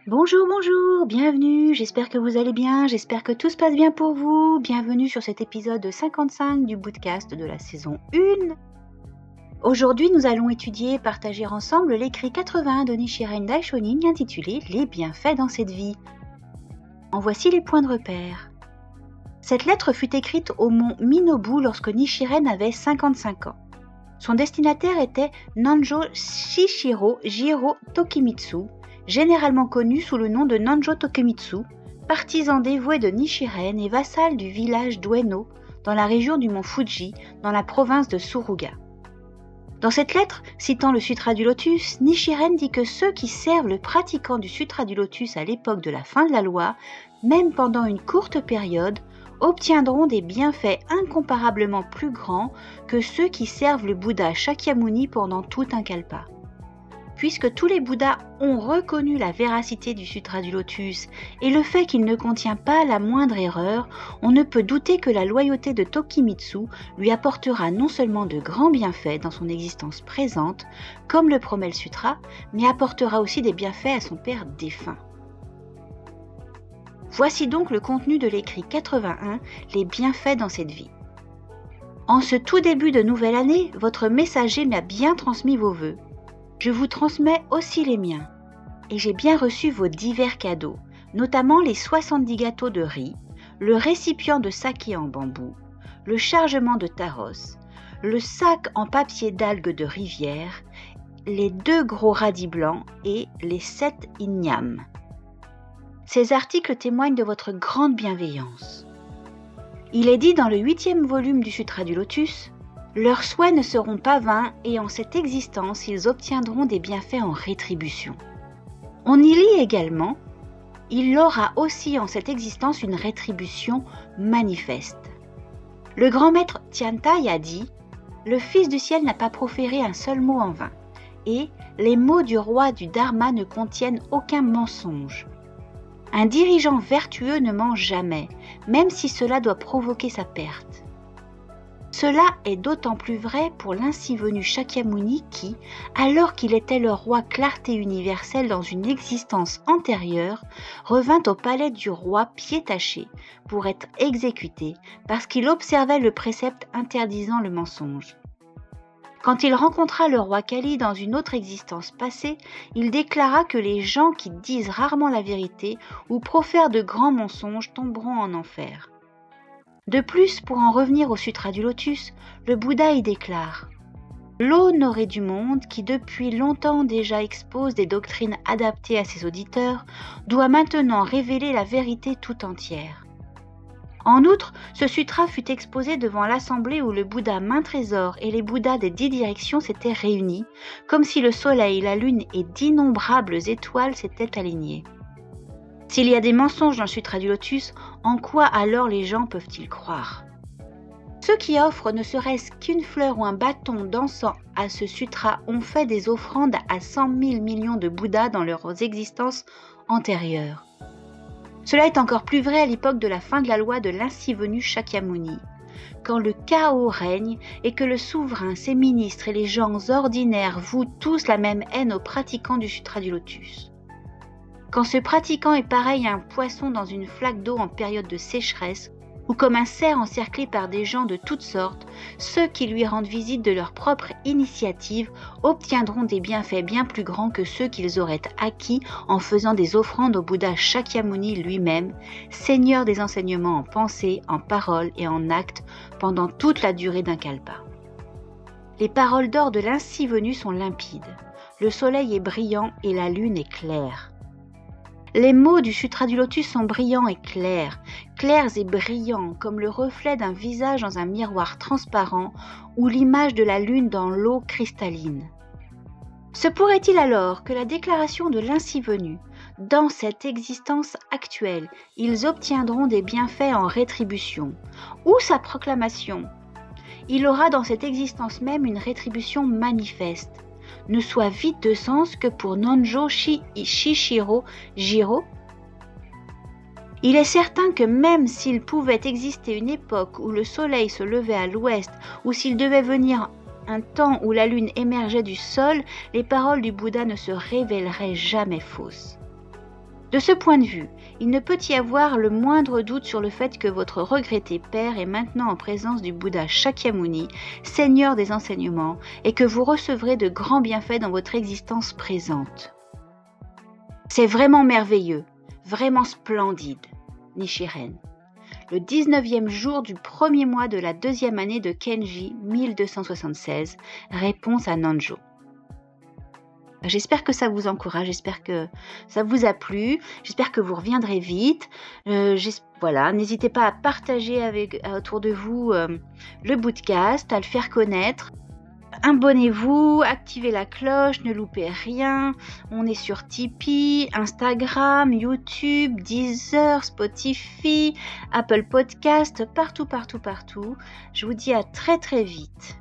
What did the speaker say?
Bonjour, bonjour, bienvenue, j'espère que vous allez bien, j'espère que tout se passe bien pour vous. Bienvenue sur cet épisode 55 du podcast de la saison 1. Aujourd'hui, nous allons étudier et partager ensemble l'écrit 81 de Nichiren Daishonin intitulé « Les bienfaits dans cette vie ». En voici les points de repère. Cette lettre fut écrite au mont Minobu lorsque Nichiren avait 55 ans. Son destinataire était Nanjo Shishiro Jiro Tokimitsu, généralement connu sous le nom de Nanjo Tokimitsu, partisan dévoué de Nichiren et vassal du village d'Ueno, dans la région du mont Fuji, dans la province de Suruga. Dans cette lettre, citant le Sutra du Lotus, Nichiren dit que ceux qui servent le pratiquant du Sutra du Lotus à l'époque de la fin de la loi, même pendant une courte période, obtiendront des bienfaits incomparablement plus grands que ceux qui servent le Bouddha Shakyamuni pendant tout un kalpa. Puisque tous les Bouddhas ont reconnu la véracité du Sutra du Lotus et le fait qu'il ne contient pas la moindre erreur, on ne peut douter que la loyauté de Tokimitsu lui apportera non seulement de grands bienfaits dans son existence présente, comme le promet le Sutra, mais apportera aussi des bienfaits à son père défunt. Voici donc le contenu de l'écrit 81, les bienfaits dans cette vie. En ce tout début de nouvelle année, votre messager m'a bien transmis vos vœux. Je vous transmets aussi les miens, et j'ai bien reçu vos divers cadeaux, notamment les 70 gâteaux de riz, le récipient de saké en bambou, le chargement de taros, le sac en papier d'algues de rivière, les 2 gros radis blancs et les 7 ignames. Ces articles témoignent de votre grande bienveillance. Il est dit dans le 8e volume du Sutra du Lotus, « Leurs souhaits ne seront pas vains et en cette existence, ils obtiendront des bienfaits en rétribution. » On y lit également, « Il aura aussi en cette existence une rétribution manifeste. » Le grand maître Tiantai a dit, « Le Fils du ciel n'a pas proféré un seul mot en vain, et les mots du roi du Dharma ne contiennent aucun mensonge. » Un dirigeant vertueux ne ment jamais, même si cela doit provoquer sa perte. Cela est d'autant plus vrai pour l'ainsi venu Shakyamuni qui, alors qu'il était le roi clarté universelle dans une existence antérieure, revint au palais du roi pied taché pour être exécuté parce qu'il observait le précepte interdisant le mensonge. Quand il rencontra le roi Kali dans une autre existence passée, il déclara que les gens qui disent rarement la vérité ou profèrent de grands mensonges tomberont en enfer. De plus, pour en revenir au Sutra du Lotus, le Bouddha y déclare « L'honoré du monde, qui depuis longtemps déjà expose des doctrines adaptées à ses auditeurs, doit maintenant révéler la vérité tout entière. » En outre, ce sutra fut exposé devant l'assemblée où le Bouddha Main Trésor et les Bouddhas des 10 directions s'étaient réunis, comme si le soleil, la lune et d'innombrables étoiles s'étaient alignés. S'il y a des mensonges dans le Sutra du Lotus, en quoi alors les gens peuvent-ils croire ? Ceux qui offrent ne serait-ce qu'une fleur ou un bâton d'encens à ce sutra ont fait des offrandes à 100 000 millions de Bouddhas dans leurs existences antérieures. Cela est encore plus vrai à l'époque de la fin de la loi de l'ainsi venu Shakyamuni, quand le chaos règne et que le souverain, ses ministres et les gens ordinaires vouent tous la même haine aux pratiquants du Sutra du Lotus. Quand ce pratiquant est pareil à un poisson dans une flaque d'eau en période de sécheresse, ou comme un cerf encerclé par des gens de toutes sortes, ceux qui lui rendent visite de leur propre initiative obtiendront des bienfaits bien plus grands que ceux qu'ils auraient acquis en faisant des offrandes au Bouddha Shakyamuni lui-même, seigneur des enseignements en pensée, en parole et en acte pendant toute la durée d'un kalpa. Les paroles d'or de l'ainsi venu sont limpides, le soleil est brillant et la lune est claire. Les mots du Sutra du Lotus sont brillants et clairs et brillants comme le reflet d'un visage dans un miroir transparent ou l'image de la lune dans l'eau cristalline. Se pourrait-il alors que la déclaration de l'ainsi venu, dans cette existence actuelle, ils obtiendront des bienfaits en rétribution, ou sa proclamation, il aura dans cette existence même une rétribution manifeste, ne soit vide de sens que pour Nanjo Shishiro Jiro. Il est certain que même s'il pouvait exister une époque où le soleil se levait à l'ouest ou s'il devait venir un temps où la lune émergeait du sol, les paroles du Bouddha ne se révéleraient jamais fausses. De ce point de vue, il ne peut y avoir le moindre doute sur le fait que votre regretté père est maintenant en présence du Bouddha Shakyamuni, seigneur des enseignements, et que vous recevrez de grands bienfaits dans votre existence présente. C'est vraiment merveilleux, vraiment splendide, Nichiren. Le 19e jour du premier mois de la 2e année de Kenji 1276, réponse à Nanjo. J'espère que ça vous encourage, j'espère que ça vous a plu, j'espère que vous reviendrez vite. Voilà, n'hésitez pas à partager autour de vous le podcast, à le faire connaître. Abonnez-vous, activez la cloche, ne loupez rien. On est sur Tipeee, Instagram, YouTube, Deezer, Spotify, Apple Podcast, partout. Je vous dis à très très vite.